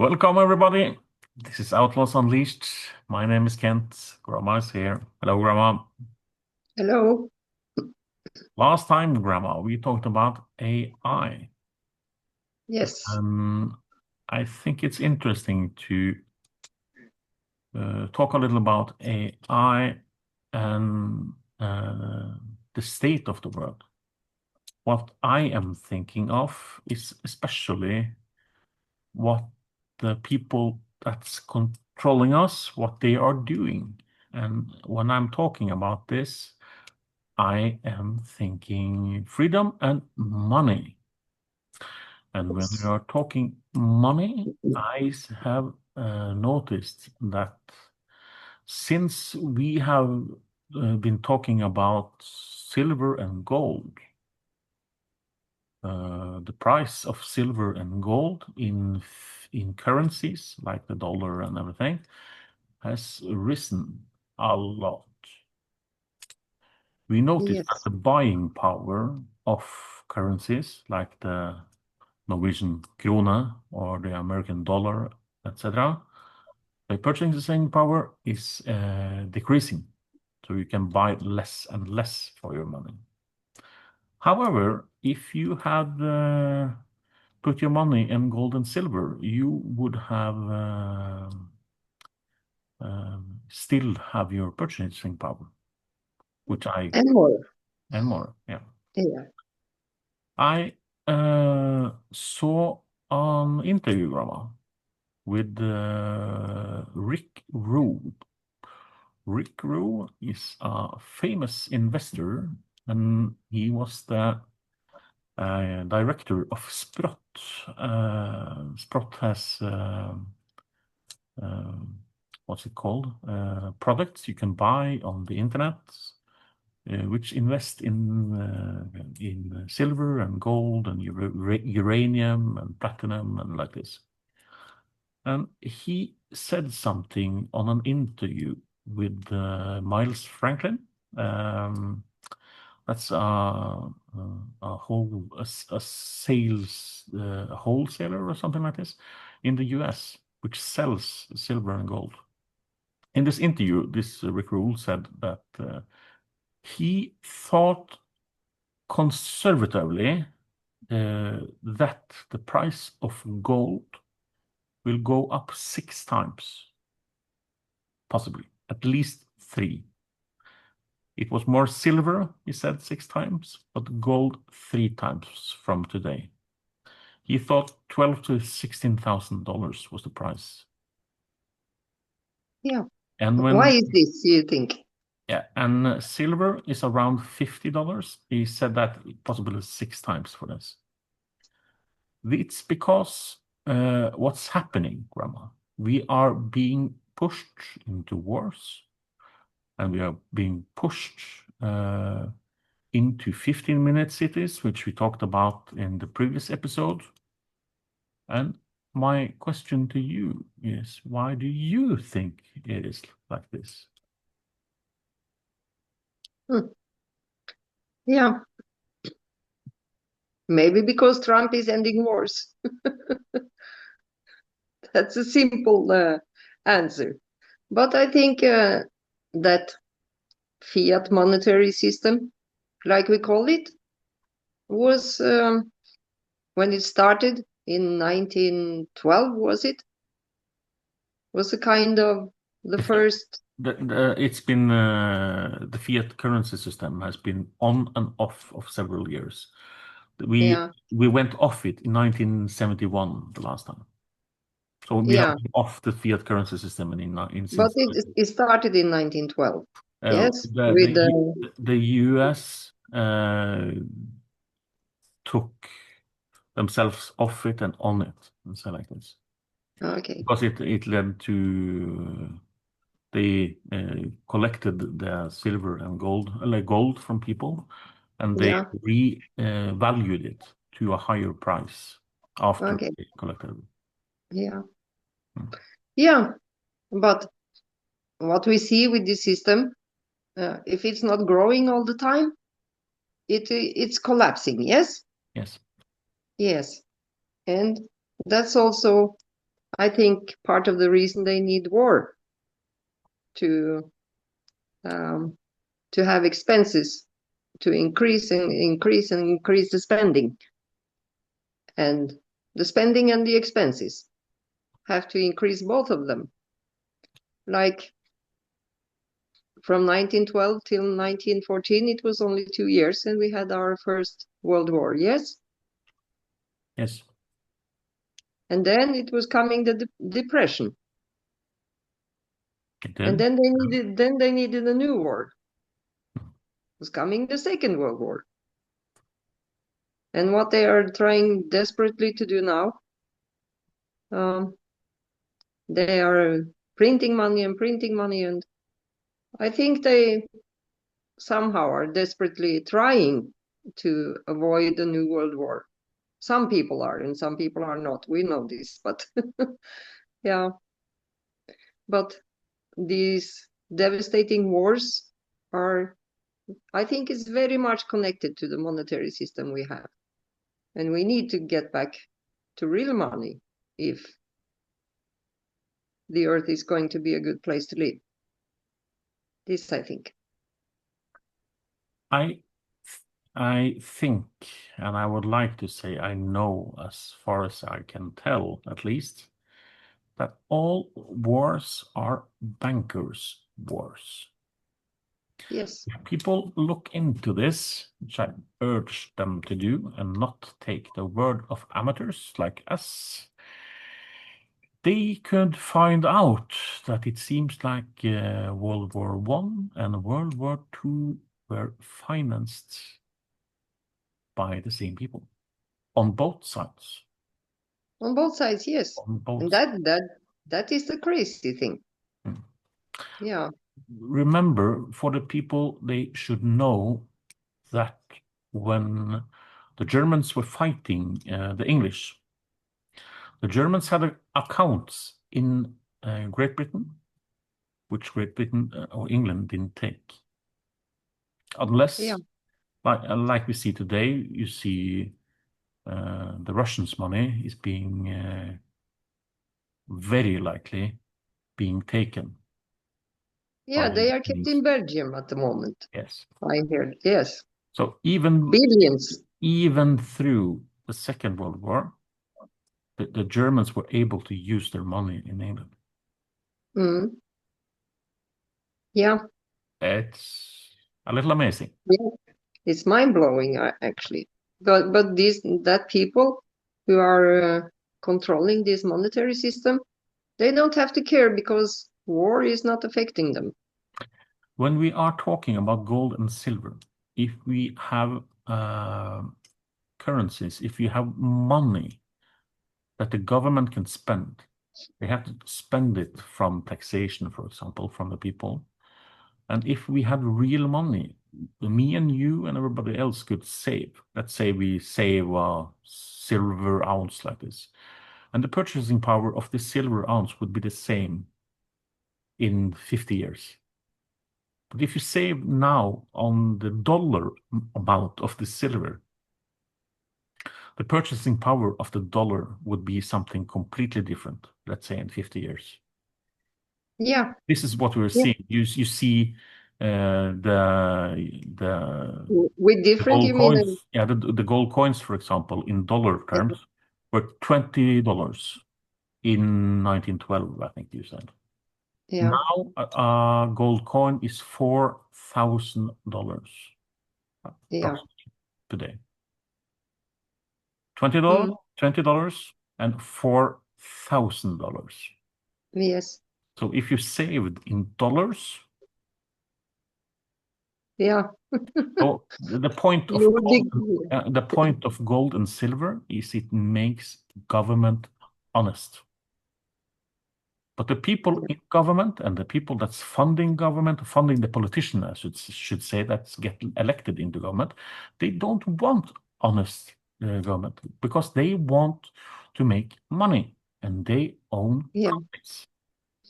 Welcome, everybody. This is Outlaws Unleashed. My name is Kent. Grandma is here. Hello, Grandma. Hello. Last time, Grandma, we talked about AI. Yes. I think it's interesting to talk a little about AI and the state of the world. What I am thinking of is especially what the people that's controlling us, what they are doing. And when I'm talking about this, I am thinking freedom and money. And when we are talking money, I have noticed that since we have been talking about silver and gold, the price of silver and gold in currencies like the dollar and everything has risen a lot. We noticed that Yes. the buying power of currencies like the Norwegian krone or the American dollar, etc., the purchasing power is decreasing. So you can buy less and less for your money. However, if you had put your money in gold and silver, you would have still have your purchasing power, which I And more. and more. Yeah, Yeah. I saw an interview, Grandma, with Rick Rue. Rick Rue is a famous investor, and he was the director of Sprott. Sprott has what's it called? Products you can buy on the internet, which invest in silver and gold and uranium and platinum and like this. And he said something on an interview with Miles Franklin. That's a sales wholesaler or something like this in the US, which sells silver and gold. In this interview, this Rick Rule said that he thought conservatively that the price of gold will go up 6 times, possibly, at least 3. It was more silver, he said, 6 times, but gold 3 times from today. He thought $12,000 to $16,000 was the price. Yeah. And Why when is this, you think? Yeah, and silver is around $50. He said that possibly 6 times for this. It's because what's happening, Grandma? We are being pushed into wars, and we are being pushed into 15-minute cities, which we talked about in the previous episode. And my question to you is, why do you think it is like this? Yeah. Maybe because Trump is ending wars. That's a simple answer. But I think that fiat monetary system, like we call it, was when it started in 1912, was it? Was a kind of the It's first. it's been the fiat currency system has been on and off of several years. We Yeah. we went off it in 1971 the last time. So we have Yeah. been off the fiat currency system in But since it started in 1912. Yes, the with the US took themselves off it and on it and so like this okay. because it led to they collected the silver and gold, like gold from people, and they Yeah. valued it to a higher price after Okay. they collected it. Yeah. Mm. Yeah. But what we see with this system, if it's not growing all the time, it's collapsing. Yes. Yes. Yes. And that's also I think part of the reason they need war to um, to have expenses to increase and increase and increase the spending, and the spending and the expenses have to increase, both of them. Like from 1912 till 1914, it was only 2 years, and we had our First World War. Yes, Yes. and then it was coming the depression, It and did. then they needed a new war. It was coming the Second World War, and what they are trying desperately to do now, um, they are printing money and printing money, and I think they somehow are desperately trying to avoid a new world war. Some people are, and some people are not. We know this, but yeah. But these devastating wars are, I think, is very much connected to the monetary system we have, and we need to get back to real money if the earth is going to be a good place to live. This, I think. I I think, and I would like to say I know, as far as I can tell, at least, that all wars are bankers' wars. Yes. If people look into this, which I urge them to do, and not take the word of amateurs like us, they could find out that it seems like World War One and World War Two were financed by the same people on both sides. On both sides, yes. On And both. that is the crazy thing. Mm. Yeah. Remember, for the people, they should know that when the Germans were fighting the English, the Germans had accounts in Great Britain, which Great Britain or England didn't take. Yeah. Unless, like we see today, you see the Russians' money is being very likely being taken Yeah, by they are kept these. in Belgium at the moment. Yes. I heard. Yes. So Billions. even through the Second World War, the Germans were able to use their money in England. Mm. Yeah. It's a little amazing. Yeah. It's mind blowing, actually. But these that people who are controlling this monetary system, they don't have to care because war is not affecting them. When we are talking about gold and silver, if we have currencies, if you have money that the government can spend, they have to spend it from taxation, for example, from the people. And if we had real money, me and you and everybody else could save. Let's say we save a silver ounce like this. And the purchasing power of the silver ounce would be the same in 50 years. But if you save now on the dollar amount of the silver, the purchasing power of the dollar would be something completely different, let's say in 50 years. Yeah. This is what we're Yeah. seeing. You see the With the different, gold you mean? coins, yeah, the gold coins, for example, in dollar terms, were $20 in 1912, I think you said. Yeah. Now, a gold coin is $4,000 Yeah. approximately today. $20, Mm. $20, and $4,000. Yes. So if you saved in dollars, Yeah. so the point of You would be. the point of gold and silver is it makes government honest. But the people in government and the people that's funding government, funding the politician, I should say, that's get elected into government, they don't want honest government because they want to make money and they own Yeah. companies.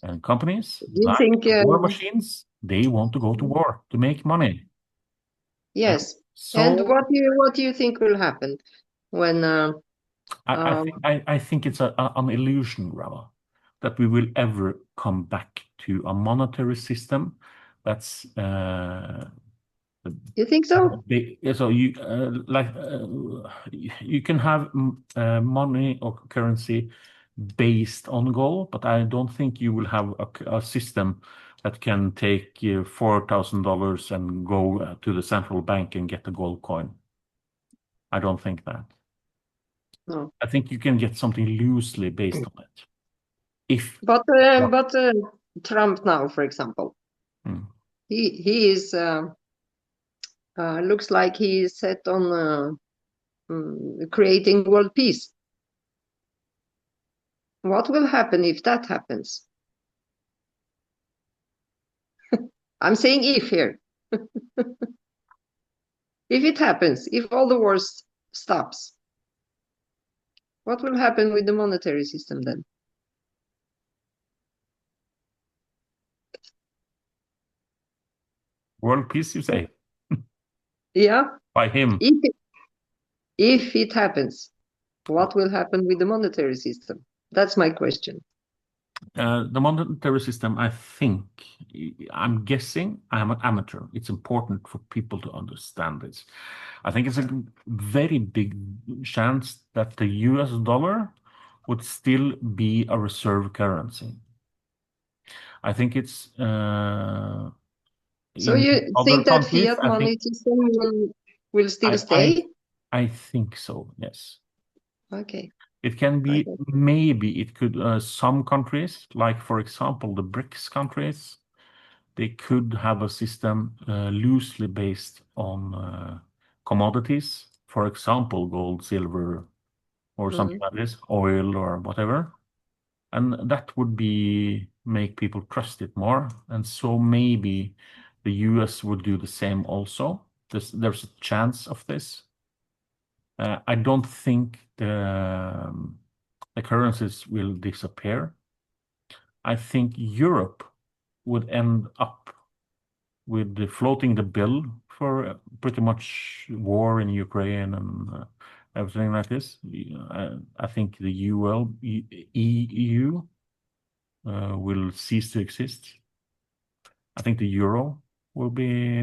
And companies, You like think? war machines, they want to go to war to make money. And Yes. And so what do you think will happen when Um, I think it's an illusion, rather, that we will ever come back to a monetary system that's you think so? so you can have money or currency based on gold, but I don't think you will have a system that can take $4,000 and go to the central bank and get a gold coin. I don't think that. No. I think you can get something loosely based on it. If what? But Trump now, for example, Hmm. he is looks like he is set on creating world peace. What will happen if that happens? I'm saying if here. If it happens, if all the wars stops, what will happen with the monetary system then? World peace, you say, Yeah, by him. if if it happens, what will happen with the monetary system? That's my question. The monetary system, I think, I'm guessing, I'm an amateur. It's important for people to understand this. I think it's a very big chance that the US dollar would still be a reserve currency. I think it's So in you other think that countries, fiat I think money system will still I I stay? I think so, yes. Okay. It can I be get it. maybe it could some countries, like for example the BRICS countries, they could have a system loosely based on commodities, for example, gold, silver, or something Mm. like this, oil or whatever. And that would be make people trust it more. And so maybe the US would do the same also. There's a chance of this. I don't think the currencies will disappear. I think Europe would end up with floating the bill for pretty much war in Ukraine and everything like this. I think the EU will cease to exist. I think the euro will be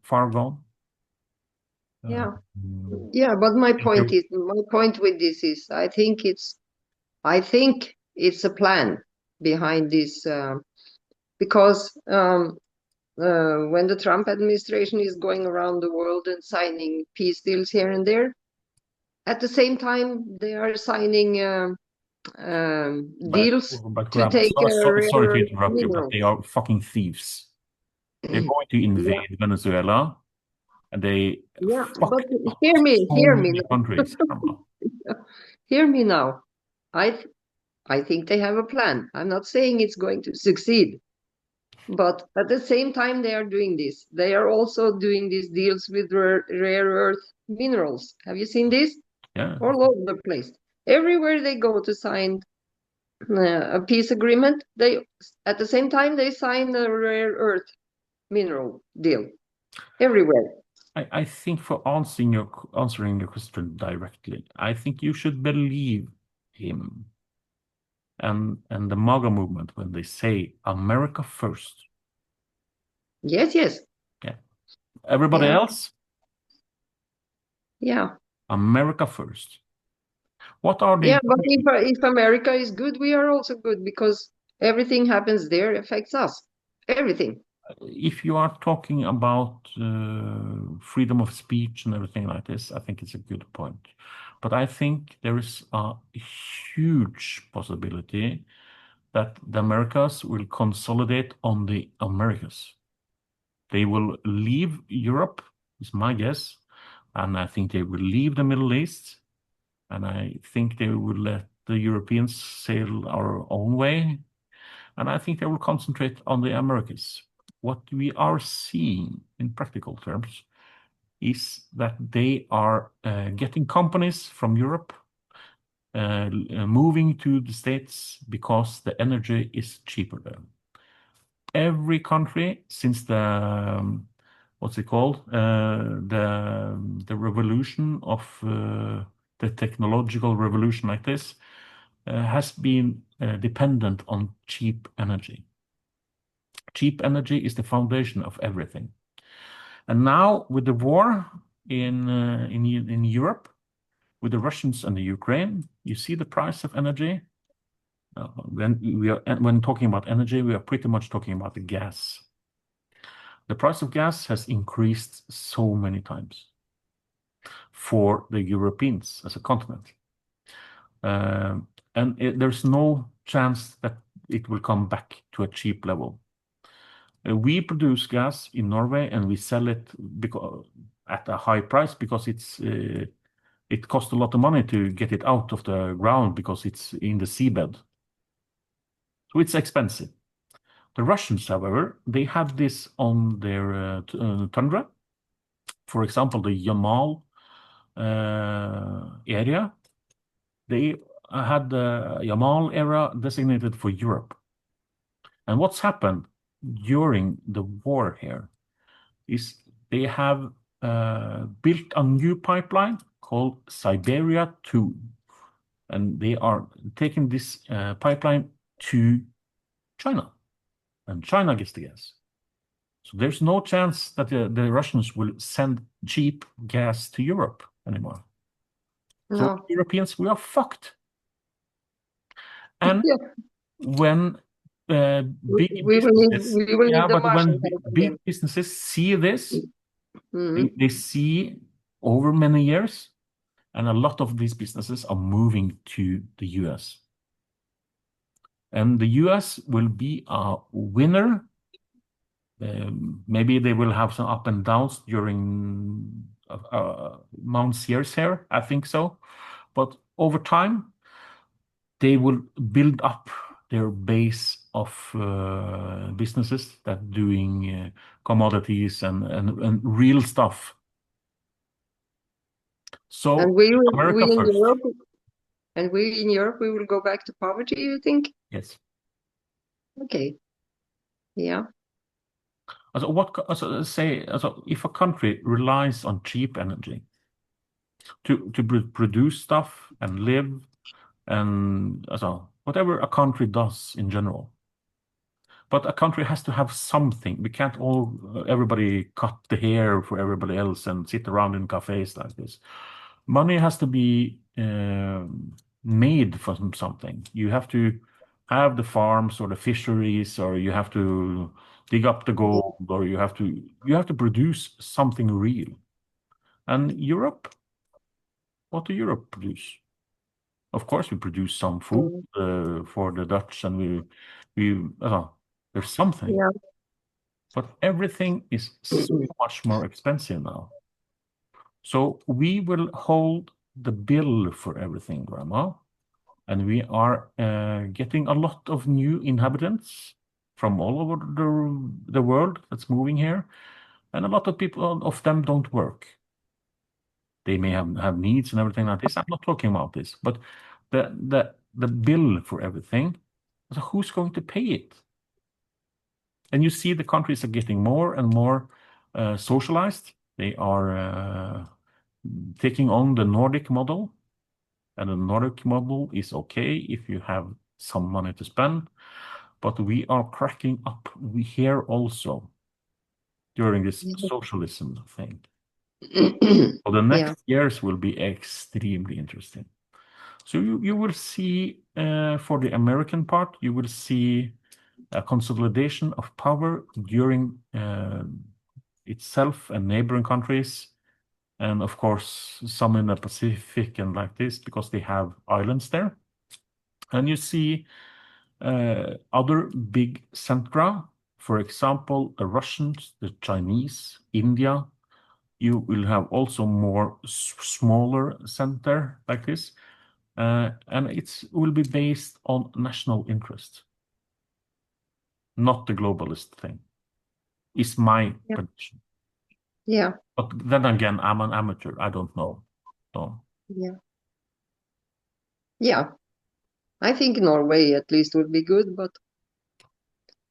far gone. Uh, Yeah. mm, Yeah, but I think there- my point with this is I think it's a plan behind this because when the Trump administration is going around the world and signing peace deals here and there, at the same time they are signing deals but to grab, take sorry rare to earth interrupt you, but they minerals. are fucking thieves. They're going to Yeah, invade Venezuela, and they yeah, but fucked up so hear me many countries. now. Hear me now. I th I think they have a plan. I'm not saying it's going to succeed, but at the same time they are doing this, they are also doing these deals with rare earth minerals. Have you seen this? Yeah, All over the place. Everywhere they go to sign a peace agreement, they at the same time they sign a rare earth mineral deal. Everywhere. I think for answering your question directly, I think you should believe him and the MAGA movement when they say America first. Yes, yes. Yeah. Everybody Yeah, else, yeah. America first. What are they Yeah, but doing? if America is good, we are also good because everything happens there affects us. Everything. If you are talking about freedom of speech and everything like this, I think it's a good point. But I think there is a huge possibility that the Americas will consolidate on the Americas. They will leave Europe, is my guess, and I think they will leave the Middle East, and I think they will let the Europeans sail our own way, and I think they will concentrate on the Americas. What we are seeing in practical terms is that they are getting companies from Europe moving to the States because the energy is cheaper there. Every country since the what's it called? The revolution of the technological revolution like this, has been dependent on cheap energy. Cheap energy is the foundation of everything. And now with the war in Europe, with the Russians and the Ukraine, you see the price of energy. When talking about energy, we are pretty much talking about the gas. The price of gas has increased so many times for the Europeans as a continent. And there's no chance that it will come back to a cheap level. We produce gas in Norway and we sell it at a high price because it costs a lot of money to get it out of the ground because it's in the seabed. So it's expensive. The Russians, however, they have this on their tundra. For example, the Yamal area. They had the Yamal area designated for Europe. And what's happened during the war here is they have built a new pipeline called Siberia 2. And they are taking this pipeline to China. And China gets the gas. So there's no chance that the Russians will send cheap gas to Europe anymore. So No. Europeans, we are fucked. And Yeah. when big We will need businesses, we will yeah, need the but when Martian help big again. businesses see this, Mm. they see over many years, and a lot of these businesses are moving to the US. And the US will be a winner. Maybe they will have some up and downs during months, years here. I think so. But over time, they will build up their base of businesses that doing commodities and real stuff. So And America first. we in Europe we will go back to poverty, you think? Yes. Okay. Yeah. If a country relies on cheap energy to produce stuff and live and whatever a country does in general. But a country has to have something. We can't everybody cut the hair for everybody else and sit around in cafes like this. Money has to be made from something. You have to have the farms or the fisheries, or you have to dig up the gold, or you have to produce something real. And Europe, what do Europe produce? Of course, we produce some food Mm. for the Dutch, and there's something, Yeah. but everything is so much more expensive now. So we will hold the bill for everything, Grandma, and we are getting a lot of new inhabitants from all over the world that's moving here, and a lot of people of them don't work. They may have needs and everything like this. I'm not talking about this, but the bill for everything. So who's going to pay it? And you see the countries are getting more and more socialized. They are taking on the Nordic model, and the Nordic model is okay if you have some money to spend. But we are cracking up here also during this socialism thing. So the Yeah. next years will be extremely interesting. So you will see, for the American part, you will see a consolidation of power during itself and neighboring countries, and of course some in the Pacific and like this because they have islands there. And you see other big centra, for example, the Russians, the Chinese, India. You will have also more smaller center like this. And it will be based on national interest, not the globalist thing, is my Yeah. prediction. Yeah. But then again, I'm an amateur. I don't know. So, Yeah. Yeah. I think Norway at least would be good, but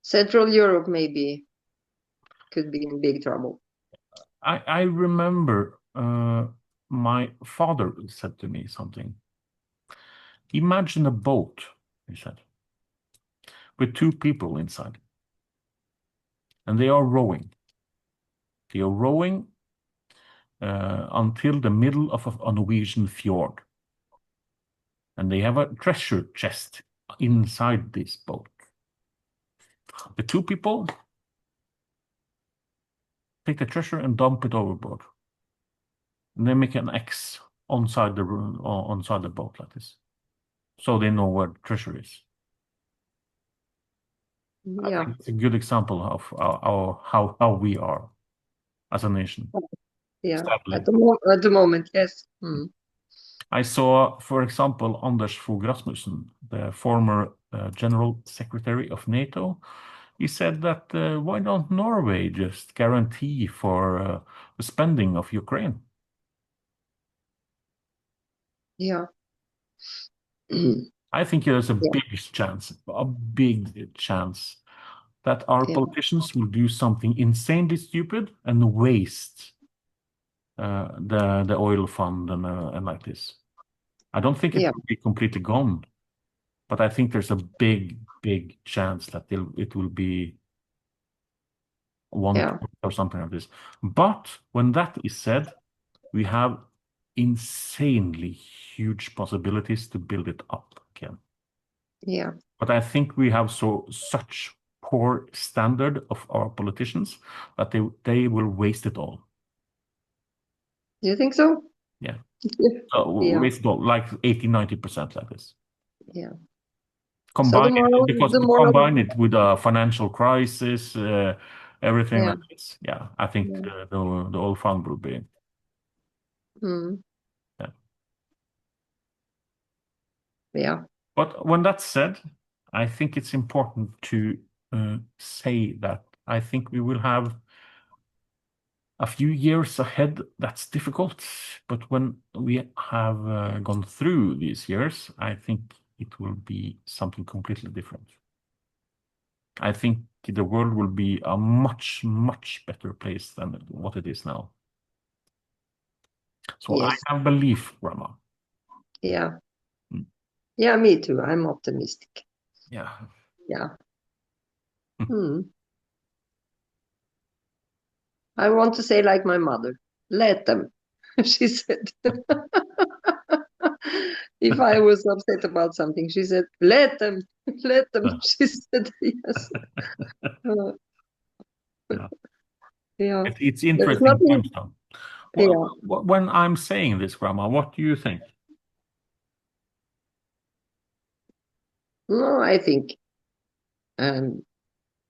Central Europe maybe could be in big trouble. I remember my father said to me something. Imagine a boat, he said, with two people inside, and they are rowing. They are rowing until the middle of a Norwegian fjord. And they have a treasure chest inside this boat. The two people take the treasure and dump it overboard. And they make an X onside the boat like this. So they know where the treasure is. I Yeah. think it's a good example of how we are as a nation, Yeah. sadly. At the moment, yes. Mm. I saw, for example, Anders Fogh Rasmussen, the former General Secretary of NATO. He said that why don't Norway just guarantee for the spending of Ukraine? Yeah. I think there's Yeah. a big chance that our Yeah. politicians will do something insanely stupid and waste the oil fund and like this. I don't think it Yeah. will be completely gone, but I think there's a big chance that it will be one Yeah. or something like this. But when that is said, we have insanely huge possibilities to build it up again. Yeah. But I think we have such poor standard of our politicians that they will waste it all. Do you think so? Yeah. Yeah. Waste it all, like 80-90% like this. Yeah. So Combine it because the moral, combine it with a financial crisis, everything yeah. like this. Yeah, I think Yeah. the oil fund will be. Mm. Yeah. Yeah. But when that's said, I think it's important to say that I think we will have a few years ahead that's difficult. But when we have gone through these years, I think it will be something completely different. I think the world will be a much better place than what it is now. So I Yes. have belief, Grandma. Yeah. Mm. Yeah, me too. I'm optimistic. Yeah. Yeah. Mm. Mm. I want to say like my mother, let them, she said. If I was upset about something, she said, let them, let them. She said, yes. Uh, Yeah. yeah. It's There's interesting nothing. times though. Well, Yeah. when I'm saying this, Grandma, what do you think? No, um,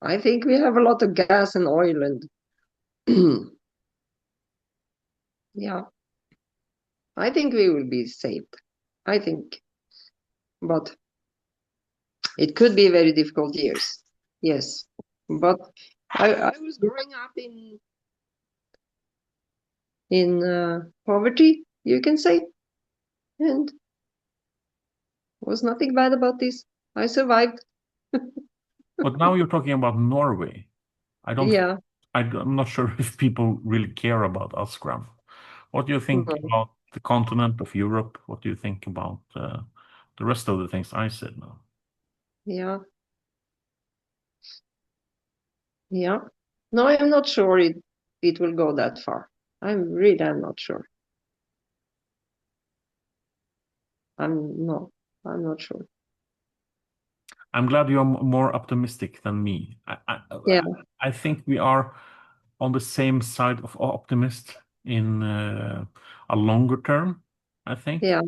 I think we have a lot of gas and oil and yeah, I think we will be saved. I think, but it could be very difficult years. Yes, but I was growing up in poverty, you can say, and was nothing bad about this. I survived. But now you're talking about Norway. I don't, Yeah. I'm not sure if people really care about us, Grandma. What do you think No. about the continent of Europe? What do you think about the rest of the things I said now? Yeah. Yeah. No, I'm not sure it will go that far. I'm not sure. I'm no, I'm not sure. I'm glad you're more optimistic than me. Yeah. I think we are on the same side of optimist in a longer term, I think. Yeah.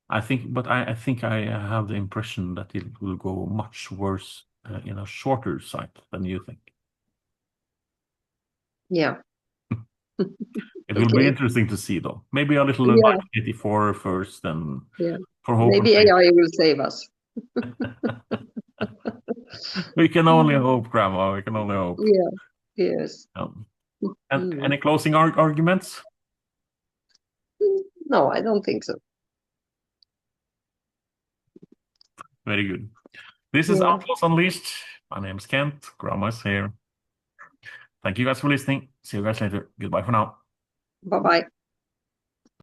But I think I have the impression that it will go much worse in a shorter sight than you think. Yeah. It will be Okay. interesting to see, though. Maybe a little Yeah. 1984 first, and Yeah. for Maybe hopefully AI will save us. we can only hope, Grandma. We can only hope. Yeah. Yes. And Mm. any closing arguments? No, I don't think so. Very good. This is Yeah. Outlaws Unleashed. My name is Kent. Grandma's here. Thank you guys for listening. See you guys later. Goodbye for now. Bye bye.